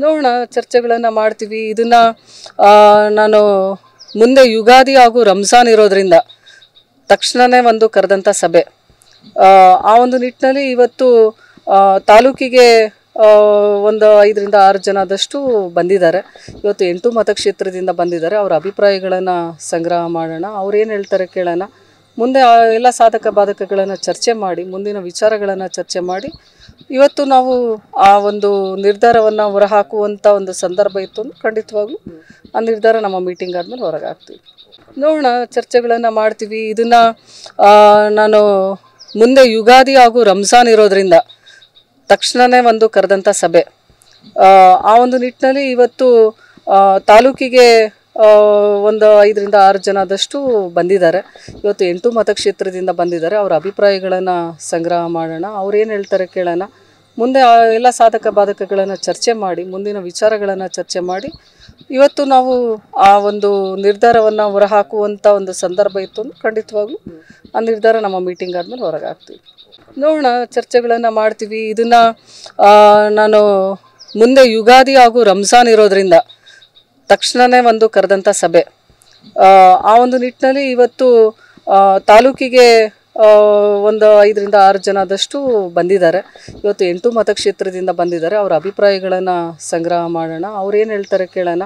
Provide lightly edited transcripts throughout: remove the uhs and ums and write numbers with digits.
ನೋಡೋಣ, ಚರ್ಚೆಗಳನ್ನು ಮಾಡ್ತೀವಿ. ಇದನ್ನ ನಾನು ಮುಂದೆ ಯುಗಾದಿ ಹಾಗೂ ರಂಜಾನ್ ಇರೋದ್ರಿಂದ ತಕ್ಷಣನೇ ಒಂದು ಕರೆದಂಥ ಸಭೆ. ಆ ಒಂದು ನಿಟ್ಟಿನಲ್ಲಿ ಇವತ್ತು ತಾಲೂಕಿಗೆ ಒಂದು 5ರಿಂದ 6 ಜನದಷ್ಟು ಬಂದಿದ್ದಾರೆ. ಇವತ್ತು 8 ಮತಕ್ಷೇತ್ರದಿಂದ ಬಂದಿದ್ದಾರೆ. ಅವರ ಅಭಿಪ್ರಾಯಗಳನ್ನು ಸಂಗ್ರಹ ಮಾಡೋಣ, ಅವ್ರು ಏನು ಹೇಳ್ತಾರೆ ಕೇಳೋಣ. ಮುಂದೆ ಎಲ್ಲ ಸಾಧಕ ಬಾಧಕಗಳನ್ನು ಚರ್ಚೆ ಮಾಡಿ, ಮುಂದಿನ ವಿಚಾರಗಳನ್ನು ಚರ್ಚೆ ಮಾಡಿ ಇವತ್ತು ನಾವು ಆ ಒಂದು ನಿರ್ಧಾರವನ್ನು ಹೊರಹಾಕುವಂಥ ಒಂದು ಸಂದರ್ಭ ಇತ್ತು. ಖಂಡಿತವಾಗ್ಲೂ ಆ ನಿರ್ಧಾರ ನಮ್ಮ ಮೀಟಿಂಗ್ ಆದಮೇಲೆ ಹೊರಗೆ ಹಾಕ್ತೀವಿ. ನೋಡೋಣ, ಚರ್ಚೆಗಳನ್ನು ಮಾಡ್ತೀವಿ. ಇದನ್ನು ನಾನು ಮುಂದೆ ಯುಗಾದಿ ಹಾಗೂ ರಂಜಾನ್ ಇರೋದ್ರಿಂದ ತಕ್ಷಣನೇ ಒಂದು ಕರೆದಂಥ ಸಭೆ. ಆ ಒಂದು ನಿಟ್ಟಿನಲ್ಲಿ ಇವತ್ತು ತಾಲೂಕಿಗೆ ಒಂದು 5ರಿಂದ 6 ಜನದಷ್ಟು ಬಂದಿದ್ದಾರೆ. ಇವತ್ತು 8 ಮತಕ್ಷೇತ್ರದಿಂದ ಬಂದಿದ್ದಾರೆ. ಅವರ ಅಭಿಪ್ರಾಯಗಳನ್ನು ಸಂಗ್ರಹ ಮಾಡೋಣ, ಅವ್ರು ಏನು ಹೇಳ್ತಾರೆ ಕೇಳೋಣ. ಮುಂದೆ ಎಲ್ಲ ಸಾಧಕ ಬಾಧಕಗಳನ್ನು ಚರ್ಚೆ ಮಾಡಿ, ಮುಂದಿನ ವಿಚಾರಗಳನ್ನು ಚರ್ಚೆ ಮಾಡಿ ಇವತ್ತು ನಾವು ಆ ಒಂದು ನಿರ್ಧಾರವನ್ನು ಹೊರಹಾಕುವಂಥ ಒಂದು ಸಂದರ್ಭ ಇತ್ತು. ಖಂಡಿತವಾಗ್ಲೂ ಆ ನಿರ್ಧಾರ ನಮ್ಮ ಮೀಟಿಂಗ್ ಆದಮೇಲೆ ಹೊರಗೆ ಹಾಕ್ತೀವಿ. ನೋಡೋಣ, ಚರ್ಚೆಗಳನ್ನು ಮಾಡ್ತೀವಿ. ಇದನ್ನು ನಾನು ಮುಂದೆ ಯುಗಾದಿ ಹಾಗೂ ರಂಜಾನ್ ಇರೋದ್ರಿಂದ ತಕ್ಷಣನೇ ಒಂದು ಕರೆದಂಥ ಸಭೆ. ಆ ಒಂದು ನಿಟ್ಟಿನಲ್ಲಿ ಇವತ್ತು ತಾಲೂಕಿಗೆ ಒಂದು 5ರಿಂದ 6 ಜನದಷ್ಟು ಬಂದಿದ್ದಾರೆ. ಇವತ್ತು 8 ಮತಕ್ಷೇತ್ರದಿಂದ ಬಂದಿದ್ದಾರೆ. ಅವರ ಅಭಿಪ್ರಾಯಗಳನ್ನು ಸಂಗ್ರಹ ಮಾಡೋಣ, ಅವ್ರು ಏನು ಹೇಳ್ತಾರೆ ಕೇಳೋಣ.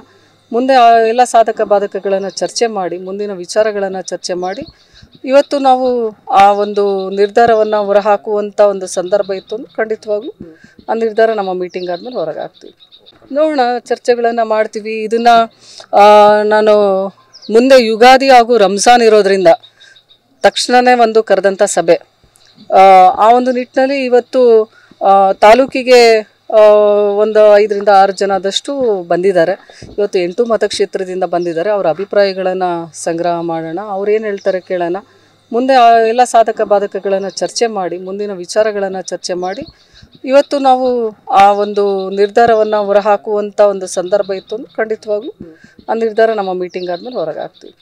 ಮುಂದೆ ಎಲ್ಲ ಸಾಧಕ ಬಾಧಕಗಳನ್ನು ಚರ್ಚೆ ಮಾಡಿ, ಮುಂದಿನ ವಿಚಾರಗಳನ್ನು ಚರ್ಚೆ ಮಾಡಿ ಇವತ್ತು ನಾವು ಆ ಒಂದು ನಿರ್ಧಾರವನ್ನು ಹೊರಹಾಕುವಂಥ ಒಂದು ಸಂದರ್ಭ ಇತ್ತು. ಖಂಡಿತವಾಗ್ಲೂ ಆ ನಿರ್ಧಾರ ನಮ್ಮ ಮೀಟಿಂಗ್ ಆದಮೇಲೆ ಹೊರಗೆ ಹಾಕ್ತೀವಿ. ನೋಡೋಣ, ಚರ್ಚೆಗಳನ್ನು ಮಾಡ್ತೀವಿ. ಇದನ್ನು ನಾನು ಮುಂದೆ ಯುಗಾದಿ ಹಾಗೂ ರಂಜಾನ್ ಇರೋದ್ರಿಂದ ತಕ್ಷಣನೇ ಒಂದು ಕರೆದಂಥ ಸಭೆ. ಆ ಒಂದು ನಿಟ್ಟಿನಲ್ಲಿ ಇವತ್ತು ತಾಲೂಕಿಗೆ ಒಂದು 5ರಿಂದ 6 ಜನದಷ್ಟು ಬಂದಿದ್ದಾರೆ. ಇವತ್ತು 8 ಮತಕ್ಷೇತ್ರದಿಂದ ಬಂದಿದ್ದಾರೆ. ಅವರ ಅಭಿಪ್ರಾಯಗಳನ್ನು ಸಂಗ್ರಹ ಮಾಡೋಣ, ಅವ್ರು ಏನು ಹೇಳ್ತಾರೆ ಕೇಳೋಣ. ಮುಂದೆ ಎಲ್ಲ ಸಾಧಕ ಬಾಧಕಗಳನ್ನು ಚರ್ಚೆ ಮಾಡಿ, ಮುಂದಿನ ವಿಚಾರಗಳನ್ನು ಚರ್ಚೆ ಮಾಡಿ ಇವತ್ತು ನಾವು ಆ ಒಂದು ನಿರ್ಧಾರವನ್ನು ಹೊರಹಾಕುವಂಥ ಒಂದು ಸಂದರ್ಭ ಇತ್ತು. ಖಂಡಿತವಾಗ್ಲೂ ಆ ನಿರ್ಧಾರ ನಮ್ಮ ಮೀಟಿಂಗ್ ಆದಮೇಲೆ ಹೊರಗೆ ಹಾಕ್ತೀವಿ.